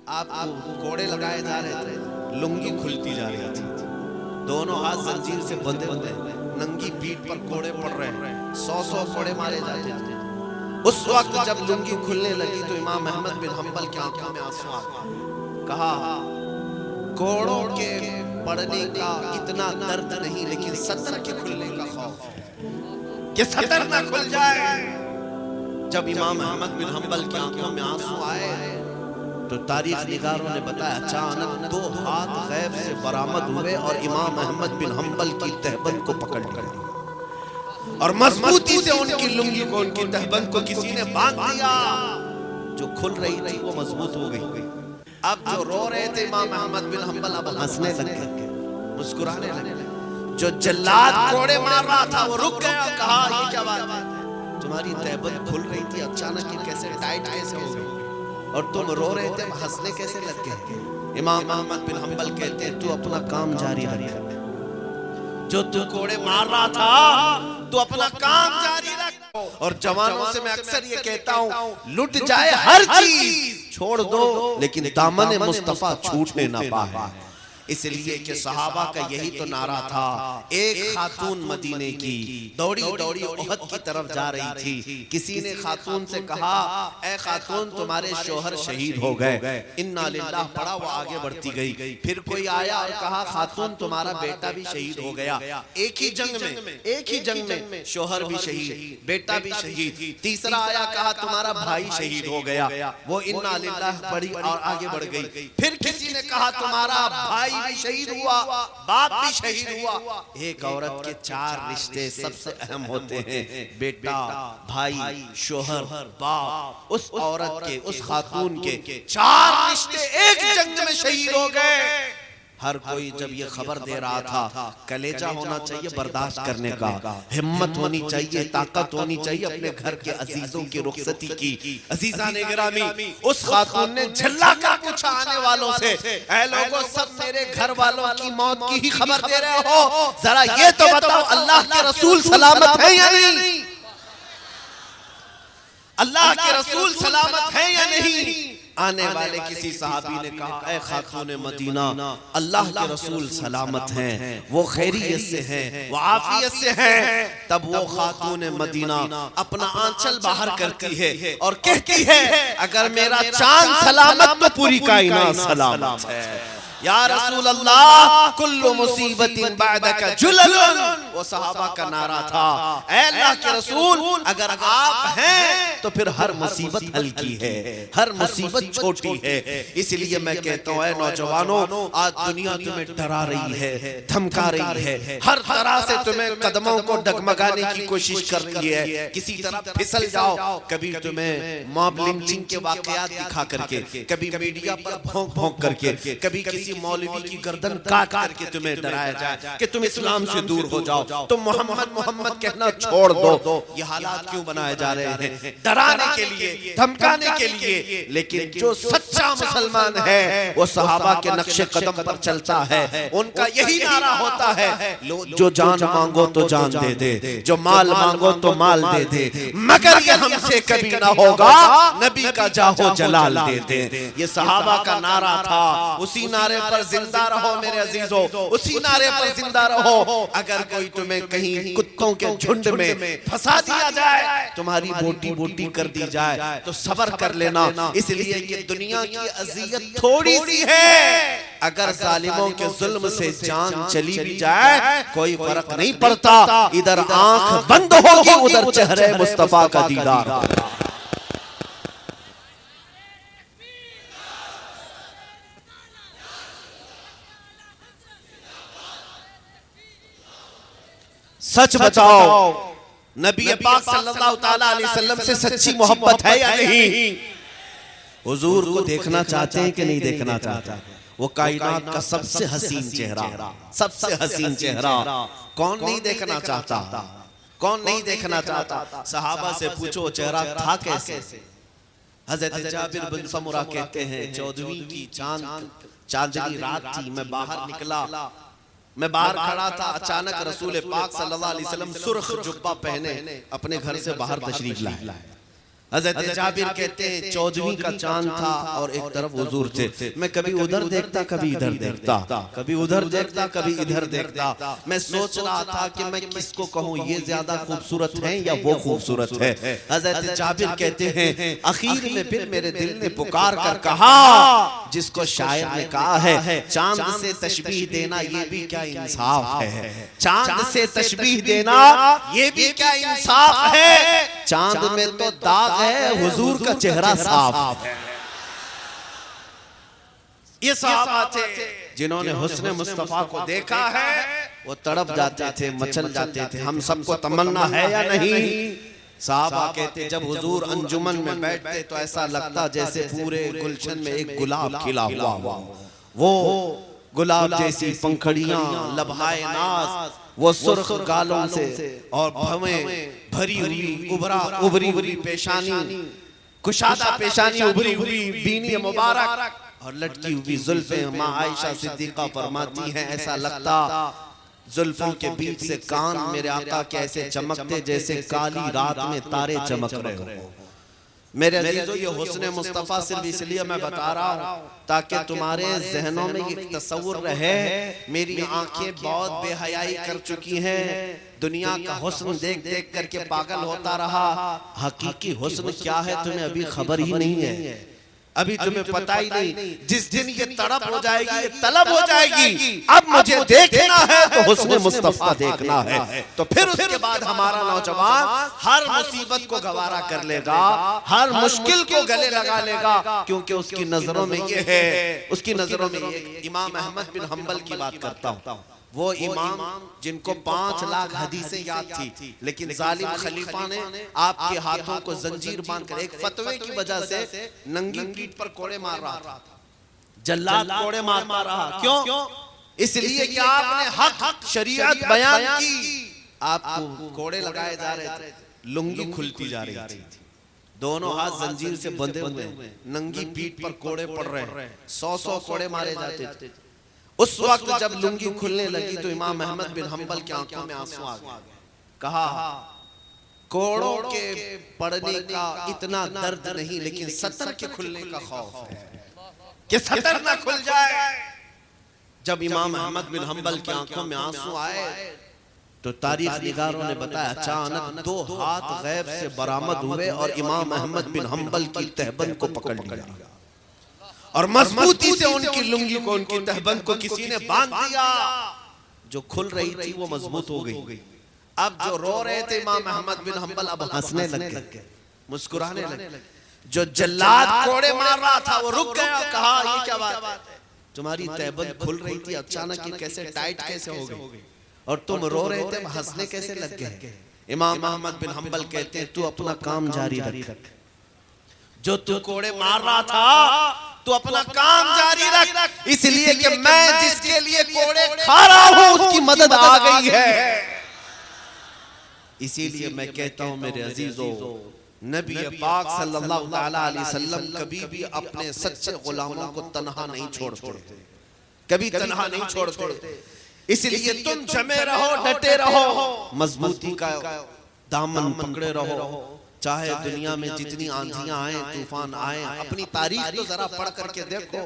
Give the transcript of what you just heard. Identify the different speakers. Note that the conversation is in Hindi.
Speaker 1: आपको कोड़े लगाए जा रहे थे, लुंगी खुलती जा रही थी, दोनों हाथ जंजीर से बंधे बंधे, नंगी पीठ पर कोड़े पड़ रहे हैं, 100 कोड़े मारे जाते थे। उस वक्त जब लुंगी खुलने लगी तो इमाम अहमद बिन हंबल की आंखों में आंसू आ गए। कहा, कोड़ों के पड़ने का इतना दर्द नहीं, लेकिन सतर के खुलने का खौफ है कि सतर ना खुल जाए। जब इमाम अहमद बिन हंबल की आंखों में आंसू आए तो तारीख निगारों ने बताया अचानक 2 हाथ गैब से बरामद हुए और इमाम अहमद बिन हंबल की तहबंद को पकड़ लिया और मजबूती से उनकी लुंगी को, उनकी तहबंद को किसी ने बांध दिया। जो खुल रही थी वो मजबूत हो गई। अब जो रो रहे थे इमाम अहमद बिन हंबल अब हंसने लगे, मुस्कुराने लगे। जो जल्लाद कोड़े मार रहा था वो रुक गया, कहा ये क्या बात है, तुम्हारी तहबंद खुल रही थी अचानक ये कैसे टाइट कैसे हो गई और तुम रो रहे थे, हंसने कैसे लग गए। इमाम अहमद बिन हंबल कहते हैं तू अपना काम जारी रख, जो तू कोड़े मार रहा था तू अपना काम जारी रख। और जवानों से मैं अक्सर ये कहता हूँ, लुट जाए हर चीज छोड़ दो लेकिन दामन मुस्तफा छूटने ना पाए। इसलिए कि सहाबा का यही तो नारा था। एक खातून मदीने की दौड़ी दौड़ी उहद की तरफ जा रही थी, किसी ने खातून से कहा, ए खातून तुम्हारे शोहर शहीद हो गए, इन्ना लिल्लाह पड़ा, वो आगे बढ़ती गई। फिर कोई आया और कहा, खातून तुम्हारा बेटा भी शहीद हो गया, एक ही जंग में शोहर भी शहीद, बेटा भी शहीद। तीसरा आया, कहा तुम्हारा भाई शहीद हो गया, वो इन्ना लिल्लाह पड़ी और आगे बढ़ गई। फिर किसी ने कहा तुम्हारा भाई भी शहीद हुआ, बाप भी शहीद हुआ। एक औरत के 4 रिश्ते सबसे अहम होते हैं, बेटा, भाई, शोहर, बाप। उस औरत के, उस खातून के 4 रिश्ते एक जंग में शहीद हो गए। हर कोई जब ये खबर दे रहा था, कलेजा होना चाहिए बर्दाश्त करने का, हिम्मत होनी चाहिए, ताकत होनी चाहिए अपने घर के अजीजों की रुखसती की। अजीजा ने गिरामी, उस खातून ने झल्ला कर पूछा आने वालों से, ऐ लोगों, सब मेरे घर वालों की मौत की ही खबर दे रहे हो, जरा ये तो बताओ अल्लाह के रसूल सलामत है या नहीं, अल्लाह के रसूल सलामत है या नहीं। आने वाले किसी सहाबी ने कहा, ऐ खातून मदीना, अल्लाह के रसूल सलामत हैं, वो खैरियत से हैं, वो आफियत से हैं। तब वो खातून मदीना अपना आंचल बाहर करती है और कहती है, अगर मेरा चांद सलामत तो पूरी कायनात सलामत है। या रसूल अल्लाह, कुल्लु मुसीबतिन बादका जुललन, वो सहाबा का नारा था। ऐ अल्लाह के रसूल, अगर आप हैं तो फिर हर मुसीबत हल्की है, हर मुसीबत छोटी है। इसलिए मैं कहता हूँ, ऐ नौजवानों, आज दुनिया तुम्हें डरा रही है, धमका रही है, हर तरह से तुम्हें कदमों को डगमगाने की कोशिश कर रही है, किसी तरह फिसल जाओ। कभी तुम्हें मॉब लिंचिंग के वाकयात दिखा करके, कभी मीडिया पर भौंक भौंक करके, कभी किसी मौलवी की गर्दन काट करके तुम्हें डराया जाए कि तुम इस्लाम से दूर हो जाओ, तुम मोहम्मद मोहम्मद कहना छोड़ दो। ये हालात क्यों बनाए जा रहे हैं? डराने के लिए, धमकाने के लिए। लेकिन जो सच्चा मुसलमान है वो सहाबा के नक्शे कदम पर चलता है। उनका यही नारा होता है, जो जान मांगो तो जान दे दे, जो माल मांगो तो माल दे दे, मगर ये हमसे कभी ना होगा, नबी का जाहो जलाल दे दे। ये सहाबा का नारा था। उसी नारे पर जिंदा रहो मेरे अजीजों, उसी नारे पर जिंदा रहो। अगर कोई तुम्हें कहीं कुत्तों के झुंड में फंसा दिया जाए, तुम्हारी बोटी बोटी कर दी जाए, तो सब्र कर लेना। इसलिए कि दुनिया की अजियत थोड़ी सी है, अगर जालिमों के जुल्म से जान चली भी जाए कोई फर्क नहीं पड़ता। इधर आंख बंद होगी, उधर चेहरे मुस्तफा का दीदार। सच बताओ, नबी पाक सल्लल्लाहु ताला अलैहि वसल्लम से सच्ची मोहब्बत है या नहीं? हुजूर को देखना चाहते हैं कि नहीं देखना चाहते? वो कायनात का सबसे हसीन चेहरा, सबसे हसीन चेहरा, कौन नहीं देखना चाहता? कौन नहीं देखना चाहता? सहाबा से पूछो चेहरा था कैसे? हजरत जाबिर बिन समुरा कहते हैं, 14वीं की चांदनी रात थी, मैं बाहर निकला, मैं बाहर खड़ा था, अचानक रसूल पाक सल्लल्लाहु अलैहि वसल्लम सुर्ख जुब्बा पहने अपने घर से बाहर तशरीफ लाए। हज़रत जाबिर कहते हैं 14वीं का चांद था और एक तरफ हुजूर थे। मैं कभी उधर देखता, कभी इधर देखता, कभी उधर देखता, कभी इधर देखता। मैं सोच रहा था कि मैं किसको कहूँ, ये ज्यादा खूबसूरत है या वो खूबसूरत है। हज़रत जाबिर कहते हैं आखिर में फिर मेरे दिल ने पुकार कर कहा, जिसको शायर ने कहा है चांद से तशबीह देना ये भी क्या इंसाफ है, चांद से तशबीह देना ये भी क्या इंसाफ है। चांद में तो दाग है, हुजूर का चेहरा साफ है। ये सहाबा थे जिन्होंने हुस्न मुस्तफा को देखा है, वो तड़प जाते थे, मचल जाते थे। हम सबको तमन्ना है या नहीं? सहाबा कहते जब हुजूर अंजुमन में बैठते तो ऐसा लगता जैसे पूरे गुलशन में एक गुलाब खिला हुआ। वो गुलाब जैसी पंखड़ियां, लबहाए नाज, वो सुर्ख गालों से और भवें भरी हुई उभरी हुई पेशानी, कुशादा पेशानी, उभरी हुई बीनी मुबारक और लटकी हुई जुल्फें। माँ आयशा सिद्दीका फरमाती हैं ऐसा लगता जुल्फों के बीच से कान मेरे आका के ऐसे चमकते जैसे काली रात में तारे चमक रहे हो। मेरे अजीजों, ये हुस्न मुस्तफा सिर्फ इसलिए मैं बता रहा हूँ ताकि तुम्हारे जहनों में ये तस्वुर रहे मेरी आंखें बहुत बेहयाई कर चुकी हैं, दुनिया का हुस्न देख देख करके पागल होता रहा। हकीकी हुस्न क्या है तुम्हें अभी खबर ही नहीं है, अभी तुम्हें पता ही नहीं। जिस दिन ये तड़प हो जाएगी, ये तलब हो जाएगी, अब मुझे देखना है तो हुस्न मुस्तफा देखना है, तो फिर उसके बाद हमारा नौजवान हर मुसीबत को गवारा कर लेगा, हर मुश्किल को गले लगा लेगा, क्योंकि उसकी नजरों में ये है, उसकी नजरों में ये। इमाम अहमद बिन हंबल की बात करता हूँ, वो इमाम जिनको 5 लाख हदीसें याद थी, लेकिन जालिम खलीफा ने आपके हाथों को जंजीर बांधकर एक फतवे की वजह से नंगी पीठ पर कोड़े मार रहा था, जल्लाद कोड़े मारता रहा। क्यों? इसलिए कि आपने हक शरीयत बयान की, आपको कोड़े लगाए जा रहे थे, लुंगी खुलती जा रही थी, दोनों हाथ जंजीर से बंधे हुए, नंगी पीठ पर कोड़े पड़ रहे, 100 कोड़े मारे जाते थे। उस वक्त जब लुंगी खुलने लगी तो इमाम अहमद बिन हंबल की आंखों में आंसू आ गए। कहा कोड़ों के पड़ने का इतना दर्द नहीं, लेकिन 70 के खुलने का खौफ है कि 70 ना खुल जाए। जब इमाम अहमद बिन हंबल की आंखों में आंसू आए तो तारीख निगारों ने बताया अचानक 2 हाथ गैब से बरामद हुए और इमाम अहमद बिन हंबल की तहबंद को पकड़ लिया और मजबूती से उनकी लुंगी को, उनकी तहबंद को किसी ने बांध दिया। जो खुल रही थी वो मजबूत हो गई। अब जो रो रहे थे इमाम अहमद बिन हंबल अब हंसने लग गए, मुस्कुराने लगे। जो जल्लाद कोड़े मार रहा था वो रुक गया और कहा ये क्या बात है, तुम्हारी तहबंद खुल रही थी अचानक ये कैसे टाइट कैसे हो गई और तुम रो रहे थे, हंसने कैसे लग गए। इमाम अहमद बिन हंबल कहते हैं तू अपना काम जारी रख, जो तू कोड़े मार रहा था तो अपना काम जारी रख, इसलिए कि मैं जिसके लिए कोड़े खा रहा हूं उसकी मदद आ गई है। इसीलिए मैं कहता हूं मेरे अजीजों, नबी पाक सल्लल्लाहु अलैहि वसल्लम कभी भी अपने सच्चे गुलामों को तन्हा नहीं छोड़ते, कभी तन्हा नहीं छोड़ते। इसलिए तुम जमे रहो, डटे रहो, मजबूती का दामन पकड़े रहो, चाहे दुनिया में जितनी आंधियां आए, तूफान आए। अपनी तारीख तो जरा पढ़ करके देखो,